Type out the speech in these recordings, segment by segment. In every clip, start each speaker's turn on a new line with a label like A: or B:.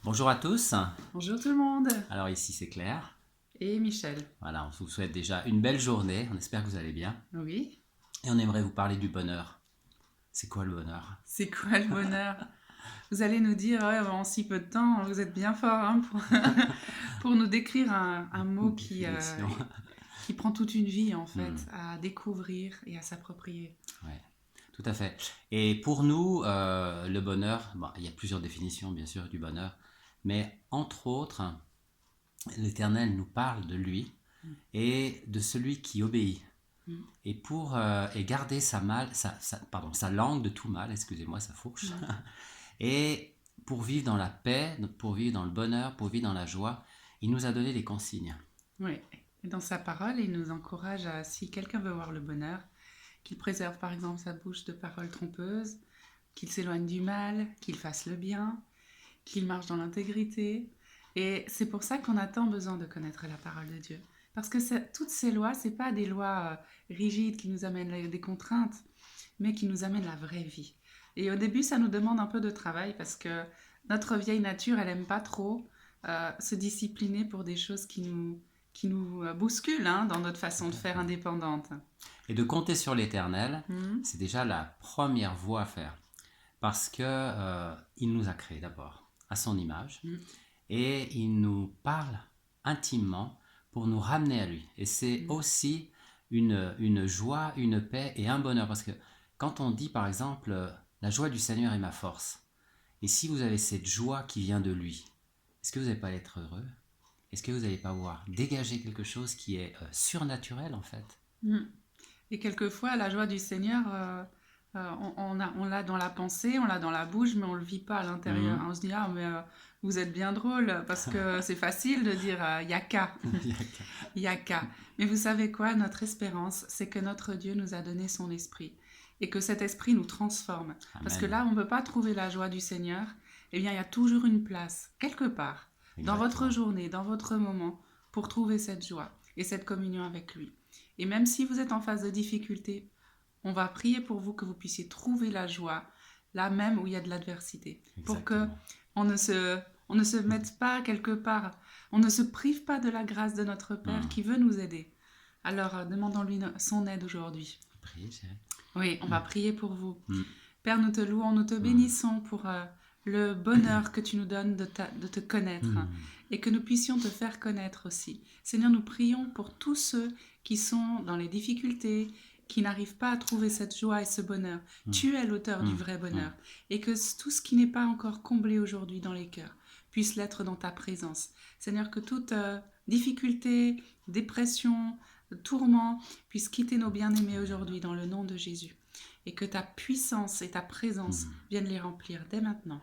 A: Bonjour à tous.
B: Bonjour tout le monde.
A: Alors ici c'est Claire.
B: Et Michel.
A: Voilà, on vous souhaite déjà une belle journée. On espère que vous allez bien.
B: Oui.
A: Et on aimerait vous parler du bonheur. C'est quoi le bonheur?
B: C'est quoi le bonheur? Vous allez nous dire, ouais, en si peu de temps, vous êtes bien fort hein, pour nous décrire un mot
A: Une définition.
B: qui prend toute une vie en fait à découvrir et à s'approprier.
A: Ouais, tout à fait. Et pour nous, le bonheur, bon, il y a plusieurs définitions bien sûr du bonheur, mais entre autres, l'Éternel nous parle de lui et de celui qui obéit. Et pour et garder sa langue de tout mal, excusez-moi, sa fourche, et pour vivre dans la paix, pour vivre dans le bonheur, pour vivre dans la joie, il nous a donné des consignes.
B: Oui. Et dans sa parole, il nous encourage à, si quelqu'un veut voir le bonheur, qu'il préserve par exemple sa bouche de paroles trompeuses, qu'il s'éloigne du mal, qu'il fasse le bien, qu'il marche dans l'intégrité. Et c'est pour ça qu'on a tant besoin de connaître la parole de Dieu. Parce que toutes ces lois, ce n'est pas des lois rigides qui nous amènent des contraintes, mais qui nous amènent la vraie vie. Et au début, ça nous demande un peu de travail parce que notre vieille nature, elle n'aime pas trop se discipliner pour des choses qui nous bousculent hein, dans notre façon de faire indépendante.
A: Et de compter sur l'Éternel, c'est déjà la première voie à faire. Parce que il nous a créés d'abord à son image et il nous parle intimement pour nous ramener à lui. Et c'est aussi une joie, une paix et un bonheur. Parce que quand on dit par exemple la joie du Seigneur est ma force, et si vous avez cette joie qui vient de lui, est-ce que vous n'allez pas être heureux? Est-ce que vous n'allez pas voir dégager quelque chose qui est surnaturel en fait?
B: Et quelquefois, la joie du Seigneur, on l'a dans la pensée, on l'a dans la bouche, mais on ne le vit pas à l'intérieur. On se dit, ah, mais vous êtes bien drôle, parce que c'est facile de dire, yaka, yaka. Mais vous savez quoi? Notre espérance, c'est que notre Dieu nous a donné son esprit. Et que cet esprit nous transforme.
A: Amen.
B: Parce que là, on ne peut pas trouver la joie du Seigneur. Eh bien, il y a toujours une place, quelque part, dans votre journée, dans votre moment, pour trouver cette joie et cette communion avec lui. Et même si vous êtes en phase de difficulté, on va prier pour vous que vous puissiez trouver la joie là même où il y a de l'adversité. Pour que on ne se mette pas quelque part, on ne se prive pas de la grâce de notre Père qui veut nous aider. Alors, demandons-lui son aide aujourd'hui.
A: Priez, chérie.
B: Oui, on va prier pour vous. Père, nous te louons, nous te bénissons pour le bonheur que tu nous donnes de te connaître et que nous puissions te faire connaître aussi. Seigneur, nous prions pour tous ceux qui sont dans les difficultés, qui n'arrivent pas à trouver cette joie et ce bonheur. Tu es l'auteur du vrai bonheur et que tout ce qui n'est pas encore comblé aujourd'hui dans les cœurs puisse l'être dans ta présence. Seigneur, que toute difficulté, dépression, tourment puisse quitter nos bien-aimés aujourd'hui dans le nom de Jésus. Et que ta puissance et ta présence viennent les remplir dès maintenant.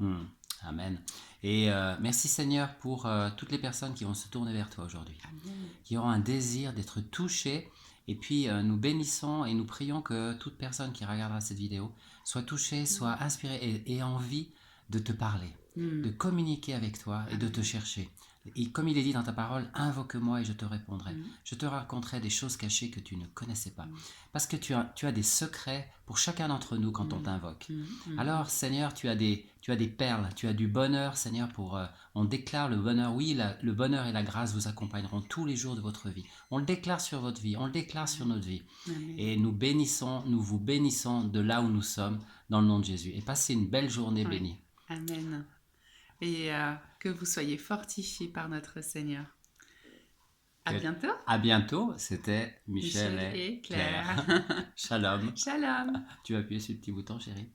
A: Amen. Et merci Seigneur pour toutes les personnes qui vont se tourner vers toi aujourd'hui, qui auront un désir d'être touchées. Et puis nous bénissons et nous prions que toute personne qui regardera cette vidéo soit touchée, soit inspirée et ait envie de te parler, de communiquer avec toi et de te chercher. Et comme il est dit dans ta parole, invoque-moi et je te répondrai. Je te raconterai des choses cachées que tu ne connaissais pas. Parce que tu as des secrets pour chacun d'entre nous quand on t'invoque. Alors Seigneur, tu as des perles, tu as du bonheur Seigneur on déclare le bonheur. Oui, le bonheur et la grâce vous accompagneront tous les jours de votre vie. On le déclare sur votre vie, on le déclare sur notre vie. Et nous vous bénissons de là où nous sommes dans le nom de Jésus. Et passez une belle journée bénie.
B: Amen. Et que vous soyez fortifiés par notre Seigneur. À bientôt.
A: À bientôt. C'était Michel et Claire. Shalom.
B: Shalom.
A: Tu vas appuyer sur le petit bouton, chérie.